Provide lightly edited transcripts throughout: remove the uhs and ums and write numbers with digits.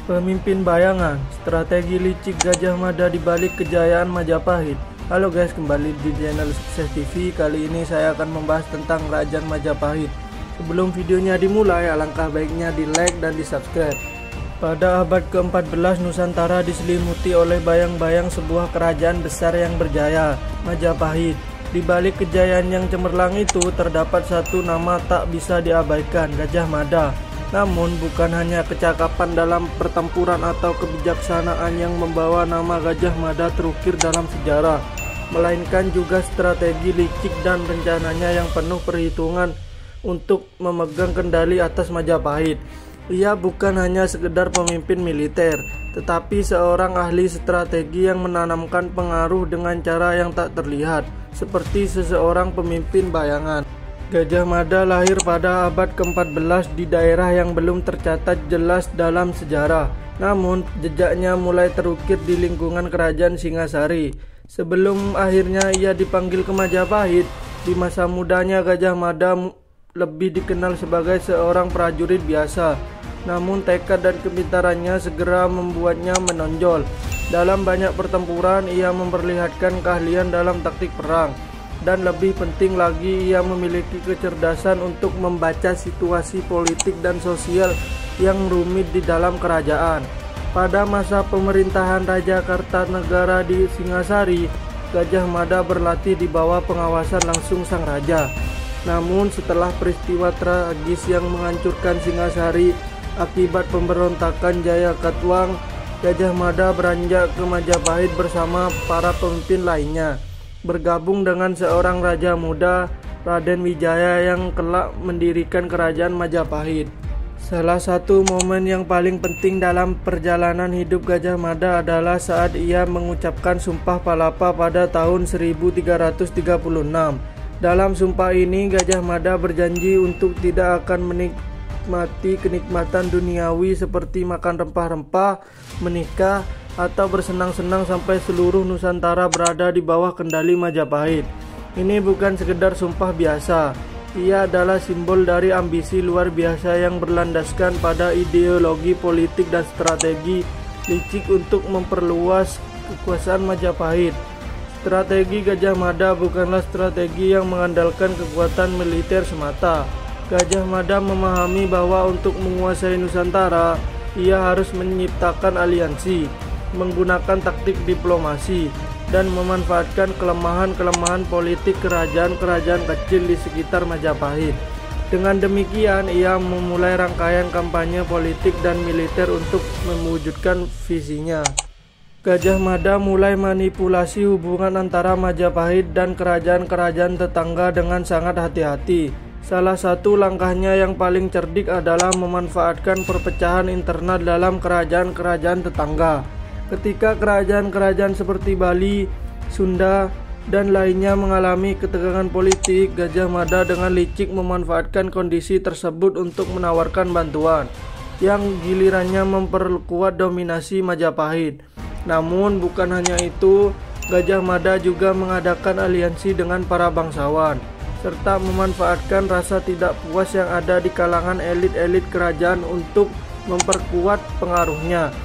Pemimpin bayangan, strategi licik Gajah Mada di balik kejayaan Majapahit. Halo guys, kembali di channel Sukses TV. Kali ini saya akan membahas tentang Kerajaan Majapahit. Sebelum videonya dimulai, alangkah baiknya di like dan di subscribe. Pada abad ke-14, Nusantara diselimuti oleh bayang-bayang sebuah kerajaan besar yang berjaya, Majapahit. Di balik kejayaan yang cemerlang itu, terdapat satu nama tak bisa diabaikan, Gajah Mada. Namun bukan hanya kecakapan dalam pertempuran atau kebijaksanaan yang membawa nama Gajah Mada terukir dalam sejarah, melainkan juga strategi licik dan rencananya yang penuh perhitungan untuk memegang kendali atas Majapahit. Ia bukan hanya sekedar pemimpin militer, tetapi seorang ahli strategi yang menanamkan pengaruh dengan cara yang tak terlihat, seperti seseorang pemimpin bayangan. Gajah Mada lahir pada abad ke-14 di daerah yang belum tercatat jelas dalam sejarah. Namun, jejaknya mulai terukir di lingkungan kerajaan Singasari. Sebelum akhirnya ia dipanggil ke Majapahit, di masa mudanya Gajah Mada lebih dikenal sebagai seorang prajurit biasa. Namun, tekad dan kepintarannya segera membuatnya menonjol. Dalam banyak pertempuran, ia memperlihatkan keahlian dalam taktik perang. Dan lebih penting lagi, ia memiliki kecerdasan untuk membaca situasi politik dan sosial yang rumit di dalam kerajaan. Pada masa pemerintahan Raja Kartanegara di Singasari, Gajah Mada berlatih di bawah pengawasan langsung sang raja. Namun setelah peristiwa tragis yang menghancurkan Singasari akibat pemberontakan Jayakatwang, Gajah Mada beranjak ke Majapahit bersama para pemimpin lainnya, bergabung dengan seorang raja muda, Raden Wijaya, yang kelak mendirikan kerajaan Majapahit. Salah satu momen yang paling penting dalam perjalanan hidup Gajah Mada adalah saat ia mengucapkan Sumpah Palapa pada tahun 1336. Dalam sumpah ini, Gajah Mada berjanji untuk tidak akan menikmati kenikmatan duniawi seperti makan rempah-rempah, menikah, atau bersenang-senang sampai seluruh Nusantara berada di bawah kendali Majapahit. Ini bukan sekedar sumpah biasa. Ia adalah simbol dari ambisi luar biasa yang berlandaskan pada ideologi politik dan strategi licik untuk memperluas kekuasaan Majapahit. Strategi Gajah Mada bukanlah strategi yang mengandalkan kekuatan militer semata. Gajah Mada memahami bahwa untuk menguasai Nusantara, ia harus menciptakan aliansi, menggunakan taktik diplomasi, dan memanfaatkan kelemahan-kelemahan politik kerajaan-kerajaan kecil di sekitar Majapahit. Dengan demikian, ia memulai rangkaian kampanye politik dan militer untuk mewujudkan visinya. Gajah Mada mulai manipulasi hubungan antara Majapahit dan kerajaan-kerajaan tetangga dengan sangat hati-hati. Salah satu langkahnya yang paling cerdik adalah memanfaatkan perpecahan internal dalam kerajaan-kerajaan tetangga. Ketika kerajaan-kerajaan seperti Bali, Sunda, dan lainnya mengalami ketegangan politik, Gajah Mada dengan licik memanfaatkan kondisi tersebut untuk menawarkan bantuan, yang gilirannya memperkuat dominasi Majapahit. Namun bukan hanya itu, Gajah Mada juga mengadakan aliansi dengan para bangsawan, serta memanfaatkan rasa tidak puas yang ada di kalangan elit-elit kerajaan untuk memperkuat pengaruhnya.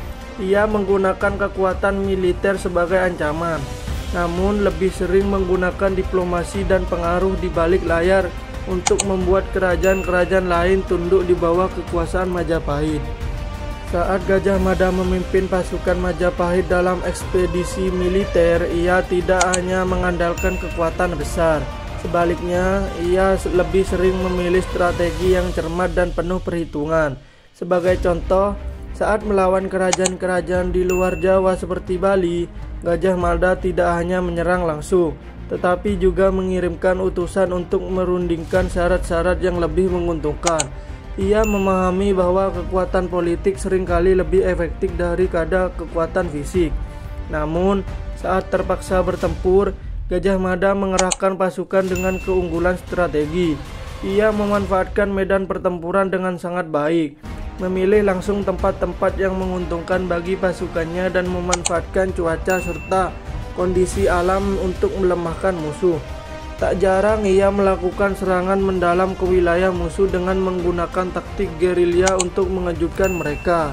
Ia menggunakan kekuatan militer sebagai ancaman, namun lebih sering menggunakan diplomasi dan pengaruh di balik layar untuk membuat kerajaan-kerajaan lain tunduk di bawah kekuasaan Majapahit. Saat Gajah Mada memimpin pasukan Majapahit dalam ekspedisi militer, ia tidak hanya mengandalkan kekuatan besar. Sebaliknya, ia lebih sering memilih strategi yang cermat dan penuh perhitungan. Sebagai contoh, saat melawan kerajaan-kerajaan di luar Jawa seperti Bali, Gajah Mada tidak hanya menyerang langsung, tetapi juga mengirimkan utusan untuk merundingkan syarat-syarat yang lebih menguntungkan. Ia memahami bahwa kekuatan politik seringkali lebih efektif daripada kekuatan fisik. Namun, saat terpaksa bertempur, Gajah Mada mengerahkan pasukan dengan keunggulan strategi. Ia memanfaatkan medan pertempuran dengan sangat baik, memilih langsung tempat-tempat yang menguntungkan bagi pasukannya, dan memanfaatkan cuaca serta kondisi alam untuk melemahkan musuh. Tak jarang ia melakukan serangan mendalam ke wilayah musuh dengan menggunakan taktik gerilya untuk mengejutkan mereka.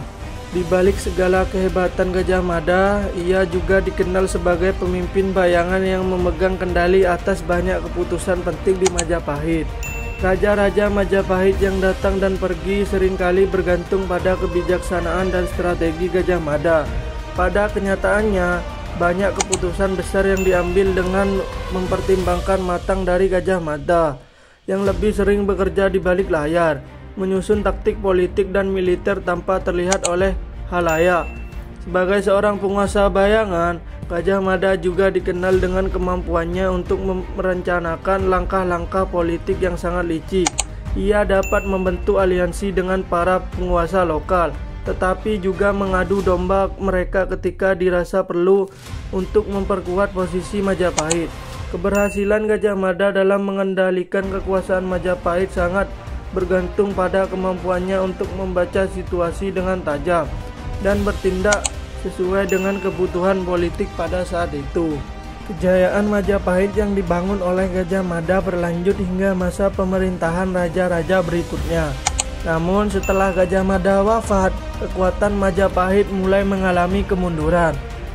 Di balik segala kehebatan Gajah Mada, ia juga dikenal sebagai pemimpin bayangan yang memegang kendali atas banyak keputusan penting di Majapahit. Raja-raja Majapahit yang datang dan pergi seringkali bergantung pada kebijaksanaan dan strategi Gajah Mada. Pada kenyataannya, banyak keputusan besar yang diambil dengan mempertimbangkan matang dari Gajah Mada, yang lebih sering bekerja di balik layar, menyusun taktik politik dan militer tanpa terlihat oleh halayak. Sebagai seorang penguasa bayangan, Gajah Mada juga dikenal dengan kemampuannya untuk merencanakan langkah-langkah politik yang sangat licik. Ia dapat membentuk aliansi dengan para penguasa lokal, tetapi juga mengadu domba mereka ketika dirasa perlu untuk memperkuat posisi Majapahit. Keberhasilan Gajah Mada dalam mengendalikan kekuasaan Majapahit sangat bergantung pada kemampuannya untuk membaca situasi dengan tajam dan bertindak sesuai dengan kebutuhan politik pada saat itu. Kejayaan Majapahit yang dibangun oleh Gajah Mada berlanjut hingga masa pemerintahan raja-raja berikutnya. Namun setelah Gajah Mada wafat, kekuatan Majapahit mulai mengalami kemunduran.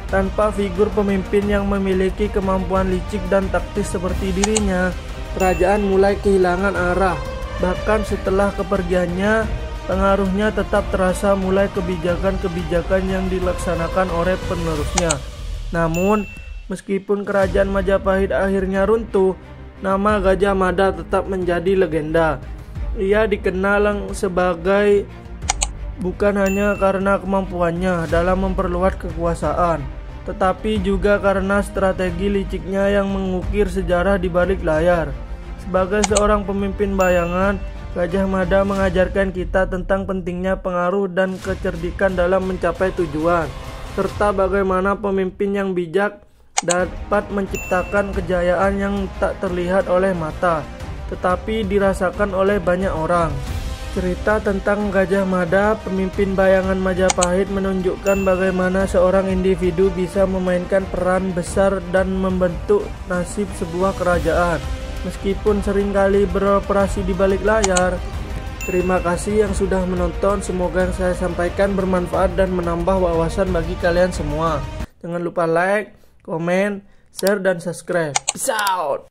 Tanpa figur pemimpin yang memiliki kemampuan licik dan taktis seperti dirinya, kerajaan mulai kehilangan arah. Bahkan setelah kepergiannya, pengaruhnya tetap terasa mulai kebijakan-kebijakan yang dilaksanakan oleh penerusnya. Namun, meskipun kerajaan Majapahit akhirnya runtuh, nama Gajah Mada tetap menjadi legenda. Ia dikenal sebagai bukan hanya karena kemampuannya dalam memperluas kekuasaan, tetapi juga karena strategi liciknya yang mengukir sejarah di balik layar. Sebagai seorang pemimpin bayangan, Gajah Mada mengajarkan kita tentang pentingnya pengaruh dan kecerdikan dalam mencapai tujuan, serta bagaimana pemimpin yang bijak dapat menciptakan kejayaan yang tak terlihat oleh mata, tetapi dirasakan oleh banyak orang. Cerita tentang Gajah Mada, pemimpin bayangan Majapahit, menunjukkan bagaimana seorang individu bisa memainkan peran besar dan membentuk nasib sebuah kerajaan, meskipun seringkali beroperasi di balik layar. Terima kasih yang sudah menonton, semoga yang saya sampaikan bermanfaat dan menambah wawasan bagi kalian semua. Jangan lupa like, komen, share, dan subscribe. Peace out!